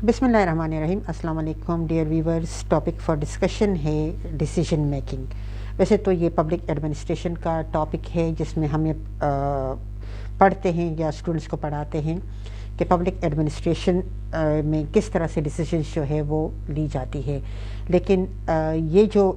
بسم اللہ الرحمن الرحیم. السلام علیکم dear viewers. Topic for discussion ہے ڈیسیجن میکنگ. ویسے تو یہ پبلک ایڈمنسٹریشن کا ٹاپک ہے جس میں ہمیں پڑھتے ہیں یا اسٹوڈنٹس کو پڑھاتے ہیں کہ پبلک ایڈمنسٹریشن میں کس طرح سے ڈیسیجنس جو ہے وہ لی جاتی ہے. لیکن یہ جو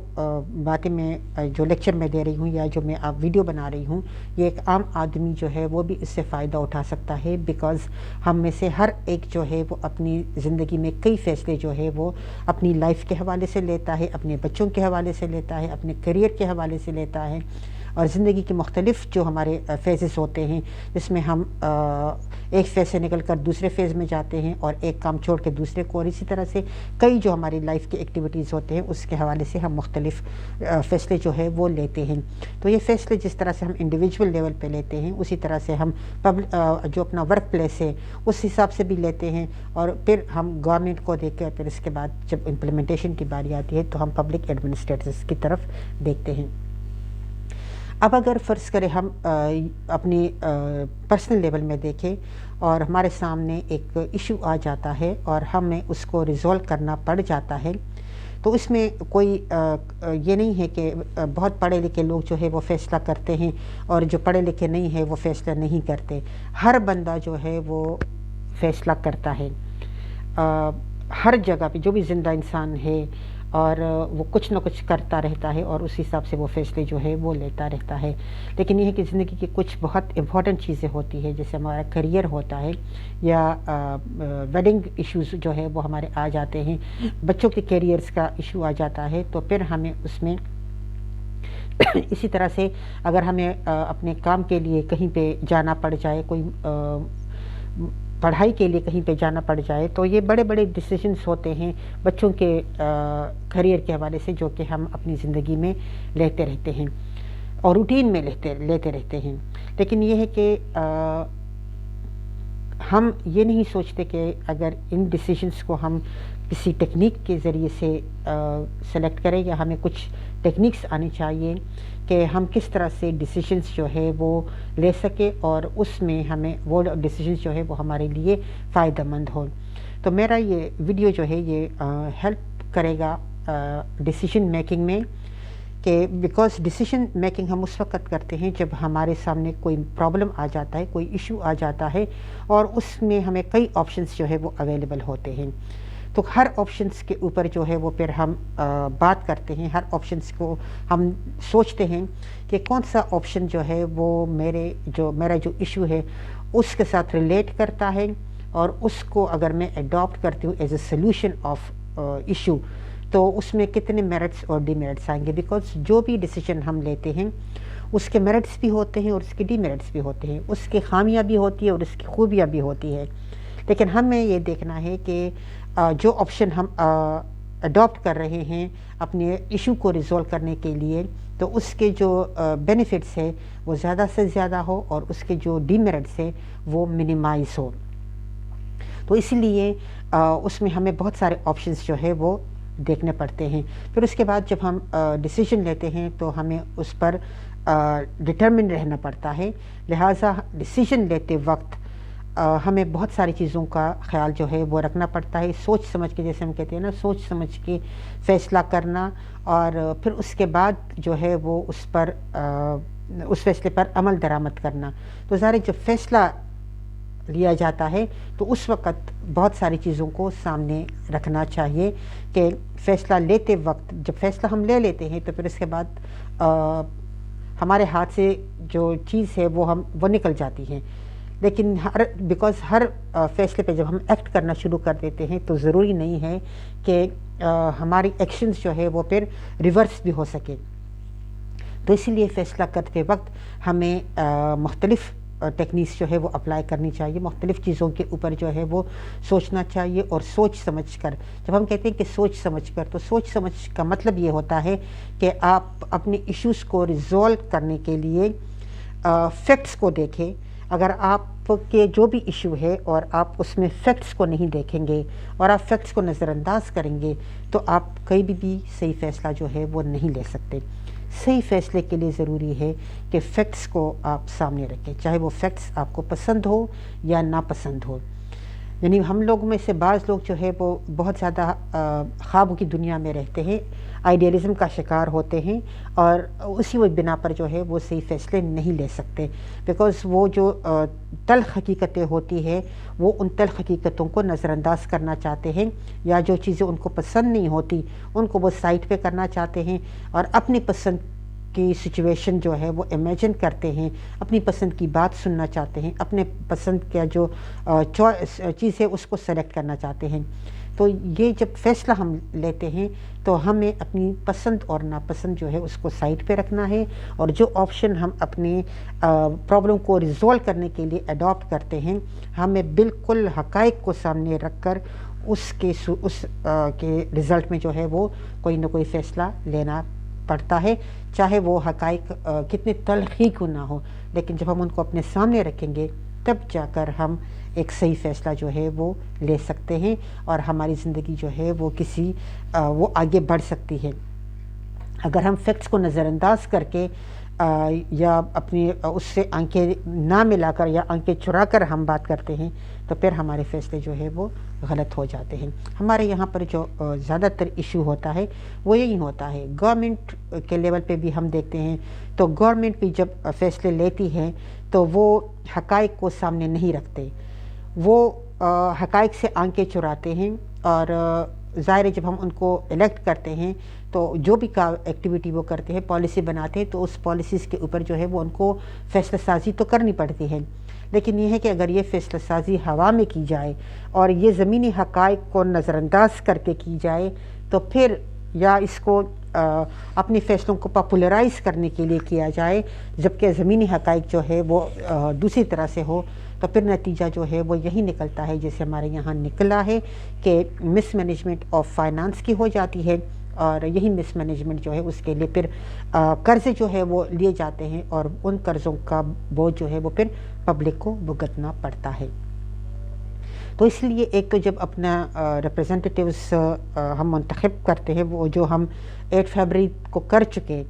باتیں میں جو لیکچر میں دے رہی ہوں یا جو میں آپ ویڈیو بنا رہی ہوں، یہ ایک عام آدمی جو ہے وہ بھی اس سے فائدہ اٹھا سکتا ہے. بیکاز ہم میں سے ہر ایک جو ہے وہ اپنی زندگی میں کئی فیصلے جو ہے وہ اپنی لائف کے حوالے سے لیتا ہے، اپنے بچوں کے حوالے سے لیتا ہے، اپنے کیریئر کے حوالے سے لیتا ہے، اور زندگی کے مختلف جو ہمارے فیزز ہوتے ہیں جس میں ہم ایک فیز سے نکل کر دوسرے فیز میں جاتے ہیں اور ایک کام چھوڑ کے دوسرے کو، اور اسی طرح سے کئی جو ہماری لائف کی ایکٹیویٹیز ہوتے ہیں اس کے حوالے سے ہم مختلف فیصلے جو ہے وہ لیتے ہیں. تو یہ فیصلے جس طرح سے ہم انڈیویجول لیول پہ لیتے ہیں اسی طرح سے ہم جو اپنا ورک پلیس ہے اس حساب سے بھی لیتے ہیں، اور پھر ہم گورنمنٹ کو دیکھ کے پھر اس کے بعد جب امپلیمنٹیشن کی باری آتی ہے تو ہم پبلک ایڈمنسٹریٹرز کی طرف دیکھتے ہیں. اب اگر فرض کریں ہم اپنی پرسنل لیول میں دیکھیں اور ہمارے سامنے ایک ایشو آ جاتا ہے اور ہمیں اس کو ریزولو کرنا پڑ جاتا ہے، تو اس میں کوئی یہ نہیں ہے کہ بہت پڑھے لکھے لوگ جو ہے وہ فیصلہ کرتے ہیں اور جو پڑھے لکھے نہیں ہیں وہ فیصلہ نہیں کرتے. ہر بندہ جو ہے وہ فیصلہ کرتا ہے. ہر جگہ پہ جو بھی زندہ انسان ہے اور وہ کچھ نہ کچھ کرتا رہتا ہے اور اس حساب سے وہ فیصلے جو ہے وہ لیتا رہتا ہے. لیکن یہ ہے کہ زندگی کی کچھ بہت امپورٹنٹ چیزیں ہوتی ہیں، جیسے ہمارا کیریئر ہوتا ہے یا ویڈنگ ایشوز جو ہے وہ ہمارے آ جاتے ہیں، بچوں کے کیریئرز کا ایشو آ جاتا ہے، تو پھر ہمیں اس میں اسی طرح سے اگر ہمیں اپنے کام کے لیے کہیں پہ جانا پڑ جائے، کوئی پڑھائی کے لیے کہیں پہ جانا پڑ جائے، تو یہ بڑے بڑے ڈیسیجنس ہوتے ہیں بچوں کے کیریئر کے حوالے سے جو کہ ہم اپنی زندگی میں لیتے رہتے ہیں اور روٹین میں لیتے رہتے ہیں. لیکن یہ ہے کہ ہم یہ نہیں سوچتے کہ اگر ان ڈیسیجنس کو ہم کسی ٹیکنیک کے ذریعے سے سلیکٹ کریں، یا ہمیں کچھ ٹیکنیکس آنی چاہیے کہ ہم کس طرح سے ڈیسیجنس جو ہے وہ لے سکیں اور اس میں ہمیں وہ ڈیسیجنس جو ہے وہ ہمارے لیے فائدہ مند ہو. تو میرا یہ ویڈیو جو ہے یہ ہیلپ کرے گا ڈیسیجن میکنگ میں، کہ بیکاز ڈیسیجن میکنگ ہم اس وقت کرتے ہیں جب ہمارے سامنے کوئی پرابلم آ جاتا ہے، کوئی ایشو آ جاتا ہے اور اس میں ہمیں کئی آپشنس جو ہے وہ اویلیبل ہوتے ہیں. تو ہر آپشنس کے اوپر جو ہے وہ پھر ہم بات کرتے ہیں، ہر آپشنس کو ہم سوچتے ہیں کہ کون سا آپشن جو ہے وہ میرا جو ایشو ہے اس کے ساتھ ریلیٹ کرتا ہے، اور اس کو اگر میں اڈاپٹ کرتی ہوں as a solution of issue تو اس میں کتنے میرٹس اور ڈی میرٹس آئیں گے. بیکاز جو بھی ڈیسیجن ہم لیتے ہیں اس کے میرٹس بھی ہوتے ہیں اور اس کے ڈی میرٹس بھی ہوتے ہیں، اس کی خامیاں بھی ہوتی ہے اور اس کی خوبیاں بھی ہوتی ہے. لیکن ہمیں یہ دیکھنا ہے کہ جو آپشن ہم اڈاپٹ کر رہے ہیں اپنے ایشو کو ریزولو کرنے کے لیے، تو اس کے جو بینیفٹس ہے وہ زیادہ سے زیادہ ہو اور اس کے جو ڈی میرٹس ہے وہ منیمائز ہو. تو اسی لیے اس میں ہمیں بہت سارے آپشنس جو ہے وہ دیکھنے پڑتے ہیں. پھر اس کے بعد جب ہم ڈیسیجن لیتے ہیں تو ہمیں اس پر ڈٹرمن رہنا پڑتا ہے. لہٰذا ڈیسیجن لیتے وقت ہمیں بہت ساری چیزوں کا خیال جو ہے وہ رکھنا پڑتا ہے، سوچ سمجھ کے، جیسے ہم کہتے ہیں نا، سوچ سمجھ کے فیصلہ کرنا، اور پھر اس کے بعد جو ہے وہ اس فیصلے پر عمل درآمد کرنا. تو ظاہر جب فیصلہ لیا جاتا ہے تو اس وقت بہت ساری چیزوں کو سامنے رکھنا چاہیے کہ فیصلہ لیتے وقت جب فیصلہ ہم لے لیتے ہیں تو پھر اس کے بعد ہمارے ہاتھ سے جو چیز ہے وہ نکل جاتی ہے. لیکن بیکاز ہر فیصلے پہ جب ہم ایکٹ کرنا شروع کر دیتے ہیں تو ضروری نہیں ہے کہ ہماری ایکشنز جو ہے وہ پھر ریورس بھی ہو سکے. تو اسی لیے فیصلہ کرتے وقت ہمیں مختلف ٹیکنیکس جو ہے وہ اپلائی کرنی چاہیے، مختلف چیزوں کے اوپر جو ہے وہ سوچنا چاہیے، اور سوچ سمجھ کر. جب ہم کہتے ہیں کہ سوچ سمجھ کر، تو سوچ سمجھ کا مطلب یہ ہوتا ہے کہ آپ اپنے ایشوز کو ریزولو کرنے کے لیے فیکٹس کو دیکھیں. اگر آپ کے جو بھی ایشو ہے اور آپ اس میں فیکٹس کو نہیں دیکھیں گے اور آپ فیکٹس کو نظر انداز کریں گے تو آپ کہیں بھی صحیح فیصلہ جو ہے وہ نہیں لے سکتے. صحیح فیصلے کے لیے ضروری ہے کہ فیکٹس کو آپ سامنے رکھیں، چاہے وہ فیکٹس آپ کو پسند ہو یا ناپسند ہو. یعنی ہم لوگوں میں سے بعض لوگ جو ہے وہ بہت زیادہ خوابوں کی دنیا میں رہتے ہیں، آئیڈیالزم کا شکار ہوتے ہیں، اور اسی وہ بنا پر جو ہے وہ صحیح فیصلے نہیں لے سکتے، بیکاز وہ جو تلخ حقیقتیں ہوتی ہے وہ ان تلخ حقیقتوں کو نظر انداز کرنا چاہتے ہیں، یا جو چیزیں ان کو پسند نہیں ہوتی ان کو وہ سائٹ پہ کرنا چاہتے ہیں، اور اپنی پسند کی سچویشن جو ہے وہ امیجن کرتے ہیں، اپنی پسند کی بات سننا چاہتے ہیں، اپنے پسند کا جو چیز ہے اس کو سلیکٹ کرنا چاہتے ہیں۔ تو یہ جب فیصلہ ہم لیتے ہیں تو ہمیں اپنی پسند اور ناپسند جو ہے اس کو سائٹ پہ رکھنا ہے، اور جو آپشن ہم اپنے پرابلم کو ریزولو کرنے کے لیے اڈاپٹ کرتے ہیں، ہمیں بالکل حقائق کو سامنے رکھ کر اس کے رزلٹ میں جو ہے وہ کوئی نہ کوئی فیصلہ لینا پڑتا ہے، چاہے وہ حقائق کتنے تلخ ہی کیوں نہ ہو، لیکن جب ہم ان کو اپنے سامنے رکھیں گے تب جا کر ہم ایک صحیح فیصلہ جو ہے وہ لے سکتے ہیں، اور ہماری زندگی جو ہے وہ وہ آگے بڑھ سکتی ہے۔ اگر ہم فیکٹس کو نظر انداز کر کے یا اپنی اس سے آنکھیں نہ ملا کر یا آنکھیں چرا کر ہم بات کرتے ہیں تو پھر ہمارے فیصلے جو ہے وہ غلط ہو جاتے ہیں۔ ہمارے یہاں پر جو زیادہ تر ایشو ہوتا ہے وہ یہی ہوتا ہے، گورنمنٹ کے لیول پہ بھی ہم دیکھتے ہیں تو گورنمنٹ بھی جب فیصلے لیتی ہے تو وہ حقائق کو سامنے نہیں رکھتے، وہ حقائق سے آنکھیں چراتے ہیں، اور ظاہر ہے جب ہم ان کو الیکٹ کرتے ہیں تو جو بھی ایکٹیویٹی وہ کرتے ہیں، پالیسی بناتے ہیں، تو اس پالیسیز کے اوپر جو ہے وہ ان کو فیصلہ سازی تو کرنی پڑتی ہے، لیکن یہ ہے کہ اگر یہ فیصلہ سازی ہوا میں کی جائے اور یہ زمینی حقائق کو نظر انداز کر کے کی جائے تو پھر، یا اس کو اپنے فیصلوں کو پاپولرائز کرنے کے لیے کیا جائے جبکہ زمینی حقائق جو ہے وہ دوسری طرح سے ہو، تو پھر نتیجہ جو ہے وہ یہی نکلتا ہے جیسے ہمارے یہاں نکلا ہے کہ مس مینجمنٹ آف فائنانس کی ہو جاتی ہے، اور یہی مس مینجمنٹ جو ہے اس کے لیے پھر قرضے جو ہے وہ لیے جاتے ہیں، اور ان قرضوں کا بوجھ جو ہے وہ پھر پبلک کو بھگتنا پڑتا ہے۔ تو اس لیے ایک تو جب اپنا ریپریزنٹیٹیوز ہم منتخب کرتے ہیں، وہ جو ہم 8 فروری کو کر چکے،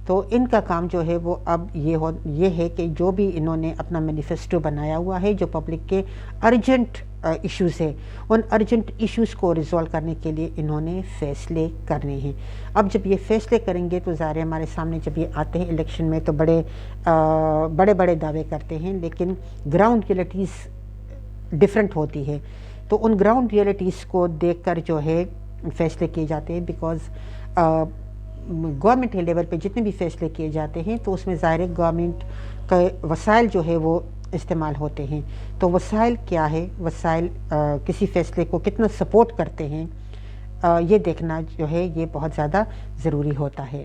تو ان کا کام جو ہے وہ اب یہ ہے کہ جو بھی انہوں نے اپنا مینیفیسٹو بنایا ہوا ہے، جو پبلک کے ارجنٹ ایشوز ہیں، ان ارجنٹ ایشوز کو ریزولو کرنے کے لیے انہوں نے فیصلے کرنے ہیں۔ اب جب یہ فیصلے کریں گے تو ظاہر ہمارے سامنے جب یہ آتے ہیں الیکشن میں تو بڑے دعوے کرتے ہیں، لیکن گراؤنڈ ریئلٹیز ڈفرینٹ ہوتی ہے، تو ان گراؤنڈ ریئلٹیز کو دیکھ کر جو ہے فیصلے کیے جاتے ہیں، بیکاز گورنمنٹ کے لیول پہ جتنے بھی فیصلے کیے جاتے ہیں تو اس میں ظاہر گورنمنٹ کے وسائل جو ہے وہ استعمال ہوتے ہیں، تو وسائل کیا ہے، وسائل کسی فیصلے کو کتنا سپورٹ کرتے ہیں، یہ دیکھنا جو ہے یہ بہت زیادہ ضروری ہوتا ہے۔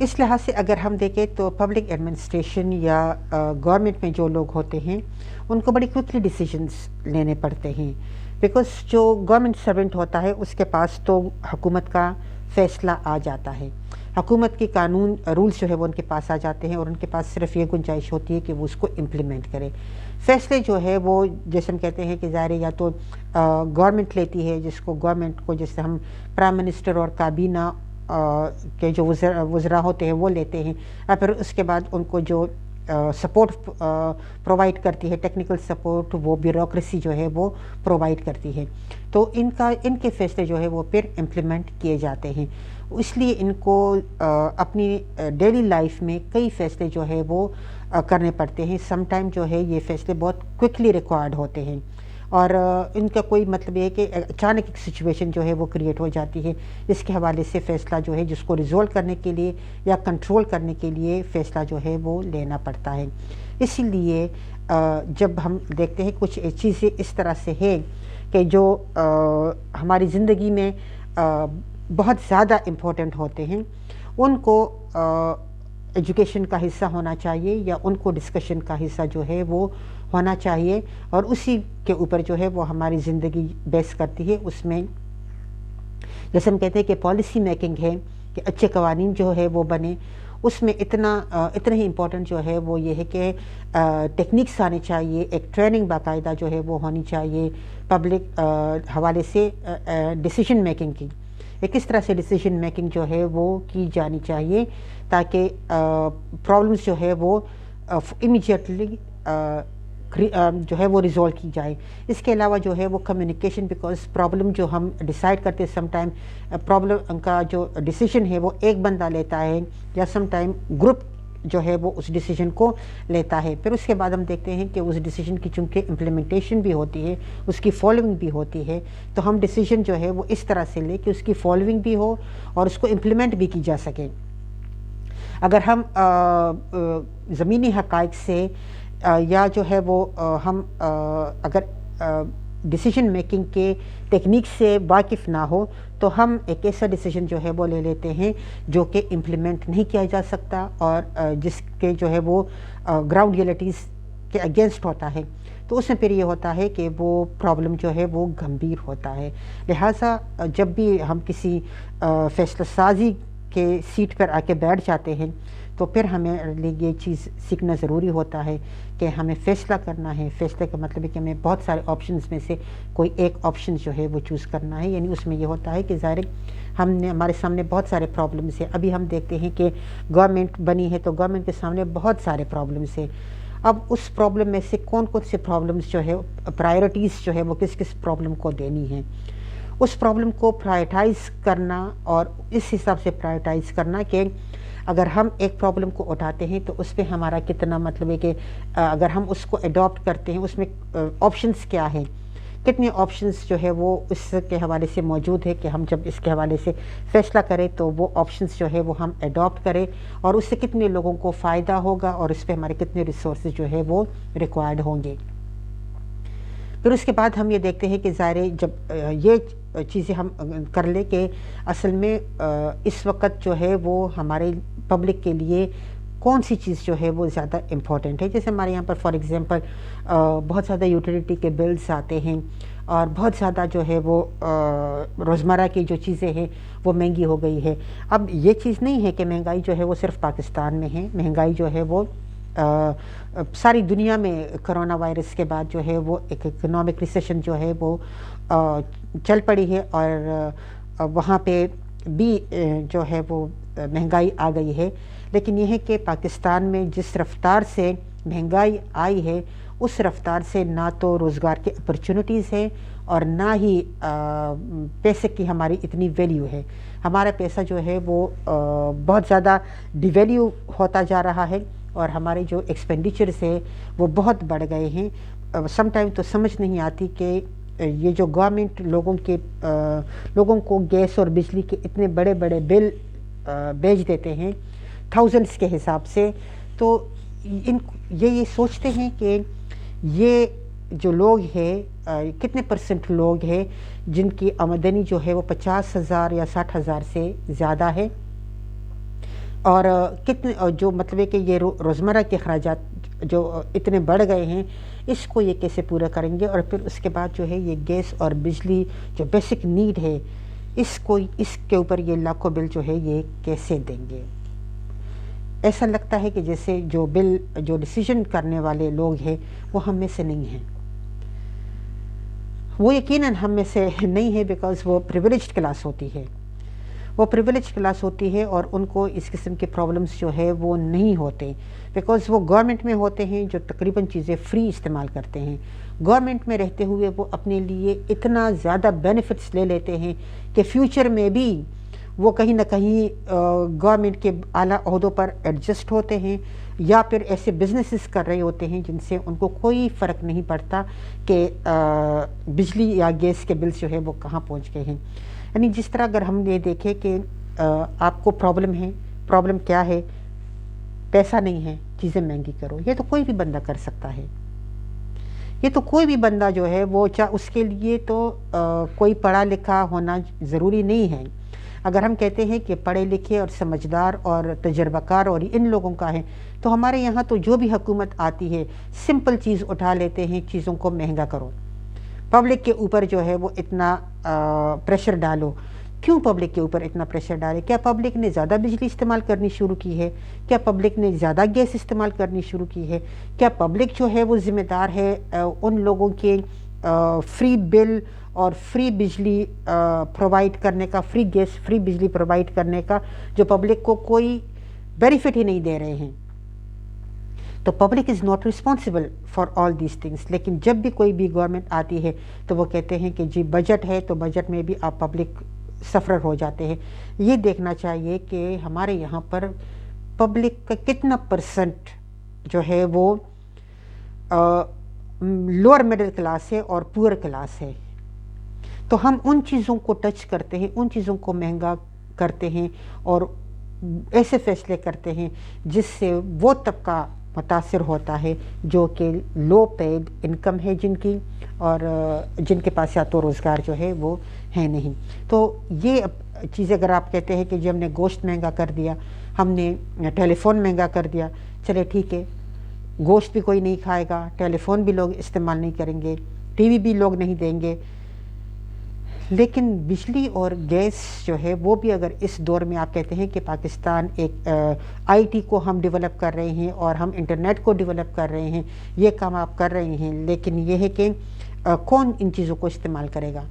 اس لحاظ سے اگر ہم دیکھیں تو پبلک ایڈمنسٹریشن یا گورنمنٹ میں جو لوگ ہوتے ہیں ان کو بڑی کوئکلی ڈیسیجنز لینے پڑتے ہیں، بیکاز جو گورنمنٹ سرونٹ ہوتا ہے اس کے پاس تو حکومت کا فیصلہ آ جاتا ہے، حکومت کے قانون رولز جو ہے وہ ان کے پاس آ جاتے ہیں، اور ان کے پاس صرف یہ گنجائش ہوتی ہے کہ وہ اس کو امپلیمنٹ کرے۔ فیصلے جو ہے وہ جیسے ہم کہتے ہیں کہ ظاہر یا تو گورنمنٹ لیتی ہے، جس کو گورنمنٹ کو جیسے ہم پرائم منسٹر اور کابینہ کے جو وزراء ہوتے ہیں وہ لیتے ہیں، اور پھر اس کے بعد ان کو جو سپورٹ پرووائڈ کرتی ہے، ٹیکنیکل سپورٹ، وہ بیوروکریسی جو ہے وہ پرووائڈ کرتی ہے، تو ان کے فیصلے جو ہے وہ پھر امپلیمنٹ کیے جاتے ہیں۔ اس لیے ان کو اپنی ڈیلی لائف میں کئی فیصلے جو ہے وہ کرنے پڑتے ہیں، سم ٹائم جو ہے یہ فیصلے بہت کوئکلی ریکوائرڈ ہوتے ہیں، اور ان کا کوئی مطلب یہ ہے کہ اچانک ایک سچویشن جو ہے وہ کریٹ ہو جاتی ہے، جس کے حوالے سے فیصلہ جو ہے جس کو ریزولو کرنے کے لیے یا کنٹرول کرنے کے لیے فیصلہ جو ہے وہ لینا پڑتا ہے۔ اسی لیے جب ہم دیکھتے ہیں کچھ چیزیں اس طرح سے ہے کہ جو ہماری زندگی میں بہت زیادہ امپورٹنٹ ہوتے ہیں، ان کو ایجوکیشن کا حصہ ہونا چاہیے، یا ان کو ڈسکشن کا حصہ جو ہے وہ ہونا چاہیے، اور اسی کے اوپر جو ہے وہ ہماری زندگی بیس کرتی ہے۔ اس میں جیسے ہم کہتے ہیں کہ پالیسی میکنگ ہے کہ اچھے قوانین جو ہے وہ بنے، اس میں اتنا ہی امپورٹنٹ جو ہے وہ یہ ہے کہ ٹیکنیکس آنے چاہیے، ایک ٹریننگ باقاعدہ جو ہے وہ ہونی چاہیے پبلک حوالے سے ڈیسیجن میکنگ کی، کس طرح سے ڈیسیجن میکنگ جو ہے وہ کی جانی چاہیے تاکہ پرابلمس جو ہے وہ امیجیٹلی جو ہے وہ ریزولو کی جائے. اس کے علاوہ جو ہے وہ کمیونیکیشن، بیکاز پرابلم جو ہم ڈیسائیڈ کرتے سم ٹائم پرابلم کا جو ڈیسیجن ہے وہ ایک بندہ لیتا ہے یا سم ٹائم گروپ جو ہے وہ اس ڈیسیجن کو لیتا ہے. پھر اس کے بعد ہم دیکھتے ہیں کہ اس ڈیسیجن کی چونکہ امپلیمنٹیشن بھی ہوتی ہے، اس کی فالوئنگ بھی ہوتی ہے، تو ہم ڈیسیجن جو ہے وہ اس طرح سے لیں کہ اس کی فالوئنگ بھی ہو اور اس کو امپلیمنٹ بھی کی جا سکے. اگر ہم زمینی حقائق سے یا جو ہے وہ ہم اگر ڈیسیجن میکنگ کے ٹیکنیک سے واقف نہ ہو تو ہم ایک ایسا ڈیسیجن جو ہے وہ لے لیتے ہیں جو کہ امپلیمنٹ نہیں کیا جا سکتا اور جس کے جو ہے وہ گراؤنڈ ریئلٹیز کے اگینسٹ ہوتا ہے. تو اس میں پھر یہ ہوتا ہے کہ وہ پرابلم جو ہے وہ گمبھیر ہوتا ہے. لہٰذا جب بھی ہم کسی فیصلہ سازی کے سیٹ پر آ کے بیٹھ جاتے ہیں تو پھر ہمیں یہ چیز سیکھنا ضروری ہوتا ہے کہ ہمیں فیصلہ کرنا ہے. فیصلے کا مطلب ہے کہ ہمیں بہت سارے آپشنز میں سے کوئی ایک آپشن جو ہے وہ چوز کرنا ہے. یعنی اس میں یہ ہوتا ہے کہ ظاہر ہمارے سامنے بہت سارے پرابلمس ہیں. ابھی ہم دیکھتے ہیں کہ گورنمنٹ بنی ہے تو گورنمنٹ کے سامنے بہت سارے پرابلمس ہیں. اب اس پرابلم میں سے کون سے پرابلمس جو ہے پرائرٹیز جو ہے وہ کس کس پرابلم کو دینی ہے، اس پرابلم کو پرائرٹائز کرنا اور اس حساب سے پرائرٹائز کرنا کہ اگر ہم ایک پرابلم کو اٹھاتے ہیں تو اس پہ ہمارا کتنا مطلب ہے کہ اگر ہم اس کو اڈاپٹ کرتے ہیں اس میں آپشنس کیا ہیں، کتنے آپشنس جو ہے وہ اس کے حوالے سے موجود ہے کہ ہم جب اس کے حوالے سے فیصلہ کریں تو وہ آپشنس جو ہے وہ ہم اڈاپٹ کریں اور اس سے کتنے لوگوں کو فائدہ ہوگا اور اس پہ ہمارے کتنے ریسورسز جو ہے وہ ریکوائرڈ ہوں گے. پھر اس کے بعد ہم یہ دیکھتے ہیں کہ ظاہر جب یہ چیزیں ہم کر لیں کہ اصل میں اس وقت جو ہے وہ ہمارے پبلک کے لیے کون سی چیز جو ہے وہ زیادہ امپورٹنٹ ہے. جیسے ہمارے یہاں پر فار ایگزامپل بہت زیادہ یوٹیلیٹی کے بلز آتے ہیں اور بہت زیادہ جو ہے وہ روزمرہ کی جو چیزیں ہیں وہ مہنگی ہو گئی ہے. اب یہ چیز نہیں ہے کہ مہنگائی جو ہے وہ صرف پاکستان میں ہے، مہنگائی جو ہے وہ ساری دنیا میں کرونا وائرس کے بعد جو ہے وہ ایک اکنامک ریسیشن جو ہے وہ چل پڑی ہے اور وہاں پہ بھی جو ہے وہ مہنگائی آ گئی ہے. لیکن یہ ہے کہ پاکستان میں جس رفتار سے مہنگائی آئی ہے اس رفتار سے نہ تو روزگار کے اپرچونٹیز ہیں اور نہ ہی پیسے کی ہماری اتنی ویلیو ہے. ہمارا پیسہ جو ہے وہ بہت زیادہ ڈی ویلیو ہوتا جا رہا ہے اور ہمارے جو ایکسپینڈیچرز ہیں وہ بہت بڑھ گئے ہیں. سم ٹائم تو سمجھ نہیں آتی کہ یہ جو گورنمنٹ لوگوں کو گیس اور بجلی کے اتنے بڑے بڑے بل بھیج دیتے ہیں تھاؤزنڈس کے حساب سے، تو یہ سوچتے ہیں کہ یہ جو لوگ ہیں کتنے پرسنٹ لوگ ہیں جن کی آمدنی جو ہے وہ 50,000 یا 60,000 سے زیادہ ہے اور کتنے جو مطلب ہے کہ یہ روزمرہ کے اخراجات جو اتنے بڑھ گئے ہیں اس کو یہ کیسے پورا کریں گے. اور پھر اس کے بعد جو ہے یہ گیس اور بجلی جو بیسک نیڈ ہے اس کے اوپر یہ لاکھوں بل جو ہے یہ کیسے دیں گے. ایسا لگتا ہے کہ جیسے جو ڈیسیجن کرنے والے لوگ ہیں وہ ہم میں سے نہیں ہیں. وہ یقیناً ہم میں سے نہیں ہے بیکاز وہ پریویلیجڈ کلاس ہوتی ہے، وہ پریویلیج کلاس ہوتی ہے اور ان کو اس قسم کے پرابلمس جو ہے وہ نہیں ہوتے بیکاز وہ گورنمنٹ میں ہوتے ہیں جو تقریباً چیزیں فری استعمال کرتے ہیں. گورنمنٹ میں رہتے ہوئے وہ اپنے لیے اتنا زیادہ بینیفٹس لے لیتے ہیں کہ فیوچر میں بھی وہ کہیں نہ کہیں گورنمنٹ کے اعلیٰ عہدوں پر ایڈجسٹ ہوتے ہیں یا پھر ایسے بزنسز کر رہے ہوتے ہیں جن سے ان کو کوئی فرق نہیں پڑتا کہ بجلی یا گیس کے بلز جو ہے وہ کہاں پہنچ گئے ہیں. یعنی جس طرح اگر ہم یہ دیکھیں کہ آپ کو پرابلم ہے، پرابلم کیا ہے؟ پیسہ نہیں ہے، چیزیں مہنگی کرو. یہ تو کوئی بھی بندہ کر سکتا ہے، یہ تو کوئی بھی بندہ جو ہے وہ اس کے لیے تو کوئی پڑھا لکھا ہونا ضروری نہیں ہے. اگر ہم کہتے ہیں کہ پڑھے لکھے اور سمجھدار اور تجربہ کار اور ان لوگوں کا ہے تو ہمارے یہاں تو جو بھی حکومت آتی ہے سمپل چیز اٹھا لیتے ہیں، چیزوں کو مہنگا کرو، پبلک کے اوپر جو ہے وہ اتنا پریشر ڈالو. کیوں پبلک کے اوپر اتنا پریشر ڈالے؟ کیا پبلک نے زیادہ بجلی استعمال کرنی شروع کی ہے؟ کیا پبلک نے زیادہ گیس استعمال کرنی شروع کی ہے؟ کیا پبلک جو ہے وہ ذمہ دار ہے ان لوگوں کے فری بل اور فری بجلی پرووائڈ کرنے کا، فری گیس فری بجلی پرووائڈ کرنے کا جو پبلک کو کوئی بینیفٹ ہی نہیں دے رہے ہیں؟ تو public is not responsible for all these things. لیکن جب بھی کوئی بھی گورنمنٹ آتی ہے تو وہ کہتے ہیں کہ جی بجٹ ہے تو بجٹ میں بھی آپ پبلک سفرر ہو جاتے ہیں. یہ دیکھنا چاہیے کہ ہمارے یہاں پر پبلک کا کتنا پرسنٹ جو ہے وہ لوور مڈل کلاس ہے اور پور کلاس ہے. تو ہم ان چیزوں کو ٹچ کرتے ہیں, ان چیزوں کو مہنگا کرتے ہیں اور ایسے فیصلے کرتے ہیں جس سے وہ طبقہ متاثر ہوتا ہے جو کہ لو پیڈ انکم ہے جن کی, اور جن کے پاس یا تو روزگار جو ہے وہ ہے نہیں. تو یہ چیزیں اگر آپ کہتے ہیں کہ جی ہم نے گوشت مہنگا کر دیا, ہم نے ٹیلی فون مہنگا کر دیا, چلے ٹھیک ہے, گوشت بھی کوئی نہیں کھائے گا, ٹیلی فون بھی لوگ استعمال نہیں کریں گے, ٹی وی بھی لوگ نہیں دیں گے, لیکن بجلی اور گیس جو ہے وہ بھی اگر اس دور میں آپ کہتے ہیں کہ پاکستان ایک آئی ٹی کو ہم ڈیولپ کر رہے ہیں اور ہم انٹرنیٹ کو ڈیولپ کر رہے ہیں, یہ کام آپ کر رہے ہیں, لیکن یہ ہے کہ کون ان چیزوں کو استعمال کرے گا,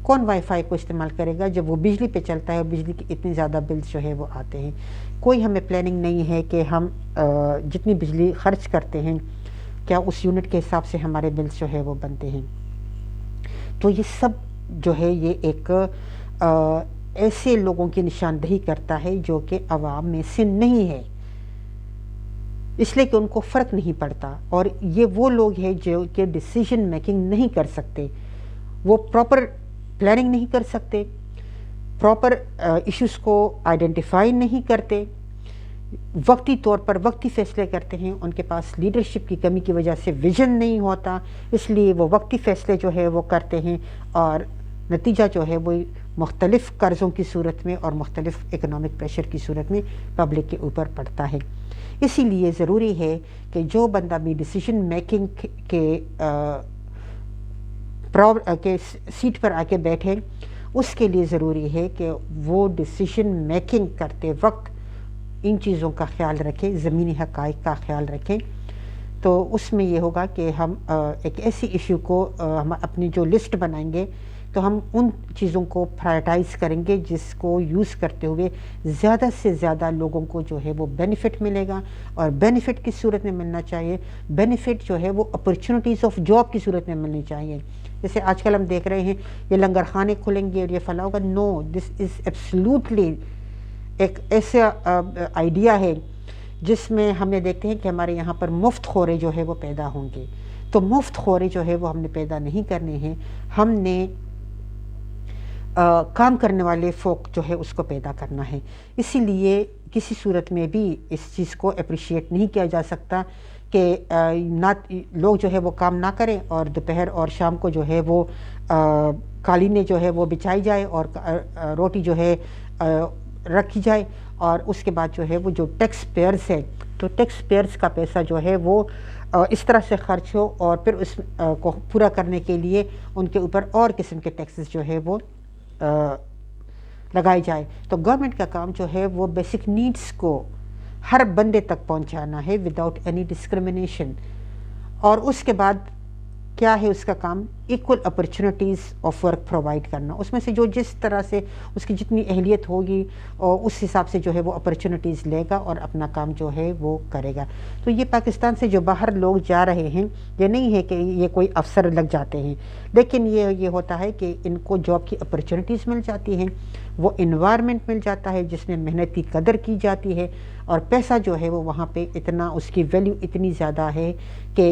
کون وائی فائی کو استعمال کرے گا جب وہ بجلی پہ چلتا ہے اور بجلی کی اتنی زیادہ بلز جو ہے وہ آتے ہیں. کوئی ہمیں پلاننگ نہیں ہے کہ ہم جتنی بجلی خرچ کرتے ہیں کیا اس یونٹ کے حساب سے ہمارے بلز جو ہے وہ بنتے ہیں. تو یہ سب جو ہے یہ ایک ایسے لوگوں کی نشاندہی کرتا ہے جو کہ عوام میں سے نہیں ہے, اس لیے کہ ان کو فرق نہیں پڑتا. اور یہ وہ لوگ ہیں جو کہ ڈیسیژن میکنگ نہیں کر سکتے, وہ پراپر پلاننگ نہیں کر سکتے, پراپر ایشوز کو آئیڈینٹیفائی نہیں کرتے, وقتی طور پر وقتی فیصلے کرتے ہیں. ان کے پاس لیڈرشپ کی کمی کی وجہ سے ویژن نہیں ہوتا, اس لیے وہ وقتی فیصلے جو ہے وہ کرتے ہیں اور نتیجہ جو ہے وہ مختلف قرضوں کی صورت میں اور مختلف اکنامک پریشر کی صورت میں پبلک کے اوپر پڑتا ہے. اسی لیے ضروری ہے کہ جو بندہ بھی ڈیسیژن میکنگ کے سیٹ پر آ کے بیٹھے, اس کے لیے ضروری ہے کہ وہ ڈیسیژن میکنگ کرتے وقت ان چیزوں کا خیال رکھیں, زمینی حقائق کا خیال رکھیں. تو اس میں یہ ہوگا کہ ہم ایک ایسی ایشو کو ہم اپنی جو لسٹ بنائیں گے تو ہم ان چیزوں کو پرائرٹائز کریں گے جس کو یوز کرتے ہوئے زیادہ سے زیادہ لوگوں کو جو ہے وہ بینیفٹ ملے گا. اور بینیفٹ کس صورت میں ملنا چاہیے, بینیفٹ جو ہے وہ اپرچونیٹیز آف جاب کی صورت میں ملنی چاہیے. جیسے آج کل ہم دیکھ رہے ہیں یہ لنگر خانے کھلیں گے اور یہ فلاں ہوگا. نو, دس از ایبسلیوٹلی ایک ایسا آئیڈیا ہے جس میں ہم نے دیکھتے ہیں کہ ہمارے یہاں پر مفت خورے جو ہے وہ پیدا ہوں گے. تو مفت خورے جو ہے وہ ہم نے پیدا نہیں کرنے ہیں, ہم نے کام کرنے والے فوق جو ہے اس کو پیدا کرنا ہے. اسی لیے کسی صورت میں بھی اس چیز کو اپریشیٹ نہیں کیا جا سکتا کہ نہ لوگ جو ہے وہ کام نہ کریں اور دوپہر اور شام کو جو ہے وہ قالینیں جو ہے وہ بچھائی جائے اور روٹی جو ہے رکھی جائے, اور اس کے بعد جو ہے وہ جو ٹیکس پیئرز ہے تو ٹیکس پیئرز کا پیسہ جو ہے وہ اس طرح سے خرچ ہو اور پھر اس کو پورا کرنے کے لیے ان کے اوپر اور قسم کے ٹیکسز جو ہے وہ لگائی جائے. تو گورنمنٹ کا کام جو ہے وہ بیسک نیڈس کو ہر بندے تک پہنچانا ہے وداؤٹ اینی ڈسکرمنیشن. اور اس کے بعد کیا ہے اس کا کام, equal opportunities of work provide کرنا. اس میں سے جو جس طرح سے اس کی جتنی اہلیت ہوگی اور اس حساب سے جو ہے وہ اپرچونیٹیز لے گا اور اپنا کام جو ہے وہ کرے گا. تو یہ پاکستان سے جو باہر لوگ جا رہے ہیں یہ نہیں ہے کہ یہ کوئی افسر لگ جاتے ہیں, لیکن یہ ہوتا ہے کہ ان کو جاب کی اپرچونیٹیز مل جاتی ہیں, وہ انوائرمنٹ مل جاتا ہے جس میں محنت کی قدر کی جاتی ہے, اور پیسہ جو ہے وہ وہاں پہ اتنا اس کی ویلیو اتنی زیادہ ہے کہ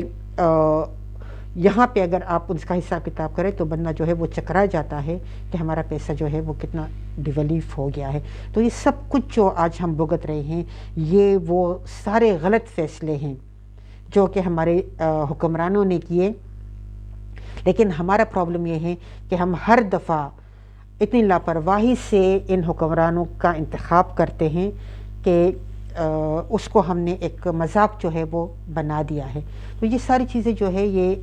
یہاں پہ اگر آپ اس کا حساب کتاب کریں تو بندہ جو ہے وہ چکرا جاتا ہے کہ ہمارا پیسہ جو ہے وہ کتنا ڈیویلپ ہو گیا ہے. تو یہ سب کچھ جو آج ہم بھگت رہے ہیں یہ وہ سارے غلط فیصلے ہیں جو کہ ہمارے حکمرانوں نے کیے. لیکن ہمارا پرابلم یہ ہے کہ ہم ہر دفعہ اتنی لاپرواہی سے ان حکمرانوں کا انتخاب کرتے ہیں کہ اس کو ہم نے ایک مذاق جو ہے وہ بنا دیا ہے. تو یہ ساری چیزیں جو ہے یہ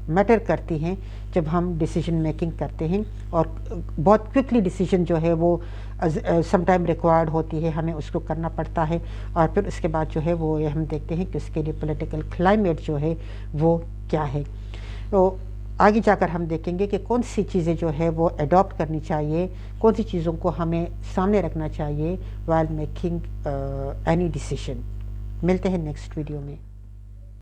میٹر کرتی ہیں جب ہم ڈیسیژن میکنگ کرتے ہیں, اور بہت کوئکلی ڈیسیژن جو ہے وہ سم ٹائم ریکوائرڈ ہوتی ہے, ہمیں اس کو کرنا پڑتا ہے. اور پھر اس کے بعد جو ہے وہ ہم دیکھتے ہیں کہ اس کے لیے پولیٹیکل کلائمیٹ جو ہے وہ کیا ہے. تو آگے جا کر ہم دیکھیں گے کہ کون سی چیزیں جو ہے وہ ایڈاپٹ کرنی چاہیے, کون سی چیزوں کو ہمیں سامنے رکھنا چاہیے while میکنگ اینی ڈیسیژن. ملتے ہیں نیکسٹ ویڈیو میں.